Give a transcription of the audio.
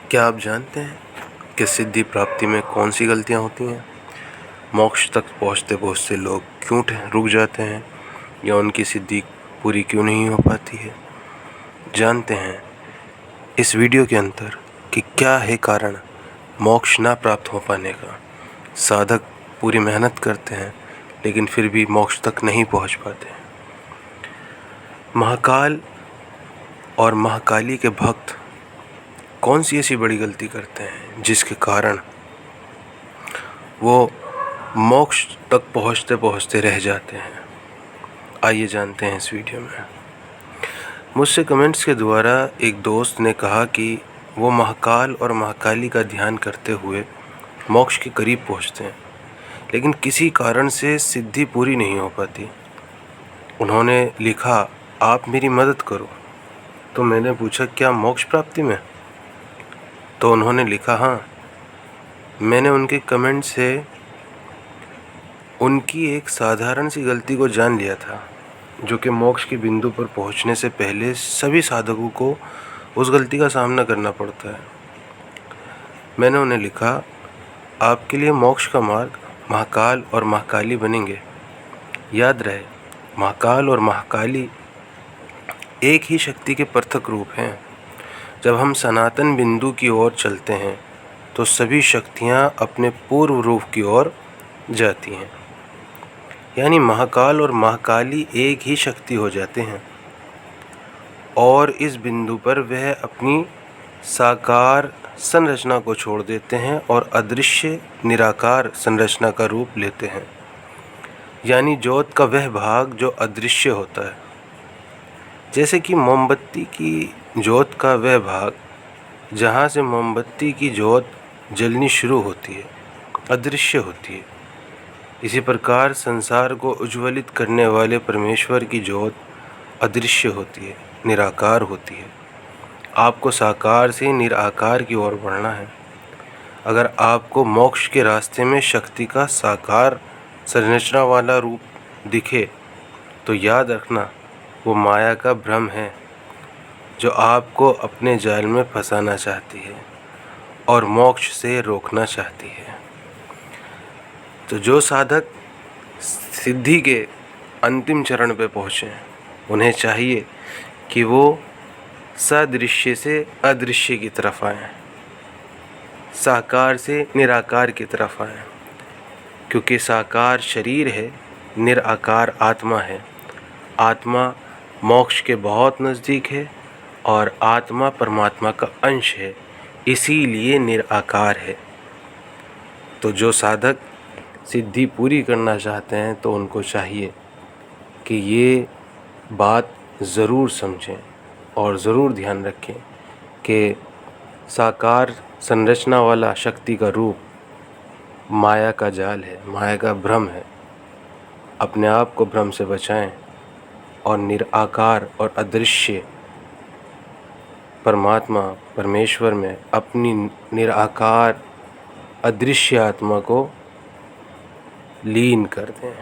क्या आप जानते हैं कि सिद्धि प्राप्ति में कौन सी गलतियां होती हैं? मोक्ष तक पहुंचते पहुंचते लोग क्यों रुक जाते हैं या उनकी सिद्धि पूरी क्यों नहीं हो पाती है? जानते हैं इस वीडियो के अंदर कि क्या है कारण मोक्ष ना प्राप्त हो पाने का। साधक पूरी मेहनत करते हैं लेकिन फिर भी मोक्ष तक नहीं पहुंच पाते। महाकाल और महाकाली के भक्त कौन सी ऐसी बड़ी गलती करते हैं जिसके कारण वो मोक्ष तक पहुंचते पहुंचते रह जाते हैं? आइए जानते हैं इस वीडियो में। मुझसे कमेंट्स के द्वारा एक दोस्त ने कहा कि वो महाकाल और महाकाली का ध्यान करते हुए मोक्ष के करीब पहुंचते हैं लेकिन किसी कारण से सिद्धि पूरी नहीं हो पाती। उन्होंने लिखा, आप मेरी मदद करो। तो मैंने पूछा, क्या मोक्ष प्राप्ति में? तो उन्होंने लिखा, हाँ। मैंने उनके कमेंट से उनकी एक साधारण सी गलती को जान लिया था जो कि मोक्ष के बिंदु पर पहुंचने से पहले सभी साधकों को उस गलती का सामना करना पड़ता है। मैंने उन्हें लिखा, आपके लिए मोक्ष का मार्ग महाकाल और महाकाली बनेंगे। याद रहे, महाकाल और महाकाली एक ही शक्ति के पृथक रूप हैं। जब हम सनातन बिंदु की ओर चलते हैं तो सभी शक्तियाँ अपने पूर्व रूप की ओर जाती हैं, यानी महाकाल और महाकाली एक ही शक्ति हो जाते हैं और इस बिंदु पर वह अपनी साकार संरचना को छोड़ देते हैं और अदृश्य निराकार संरचना का रूप लेते हैं, यानी ज्योत का वह भाग जो अदृश्य होता है। जैसे कि मोमबत्ती की ज्योत का वह भाग जहाँ से मोमबत्ती की ज्योत जलनी शुरू होती है, अदृश्य होती है। इसी प्रकार संसार को उज्ज्वलित करने वाले परमेश्वर की ज्योत अदृश्य होती है, निराकार होती है। आपको साकार से निराकार की ओर बढ़ना है। अगर आपको मोक्ष के रास्ते में शक्ति का साकार संरचना वाला रूप दिखे तो याद रखना, वो माया का भ्रम है जो आपको अपने जाल में फंसाना चाहती है और मोक्ष से रोकना चाहती है। तो जो साधक सिद्धि के अंतिम चरण पे पहुँचे उन्हें चाहिए कि वो सदृश्य से अदृश्य की तरफ आएँ, साकार से निराकार की तरफ आएँ, क्योंकि साकार शरीर है, निराकार आत्मा है। आत्मा मोक्ष के बहुत नज़दीक है और आत्मा परमात्मा का अंश है, इसीलिए निराकार है। तो जो साधक सिद्धि पूरी करना चाहते हैं तो उनको चाहिए कि ये बात ज़रूर समझें और ज़रूर ध्यान रखें कि साकार संरचना वाला शक्ति का रूप माया का जाल है, माया का भ्रम है। अपने आप को भ्रम से बचाएं और निराकार और अदृश्य परमात्मा परमेश्वर में अपनी निराकार अदृश्य आत्मा को लीन कर दें।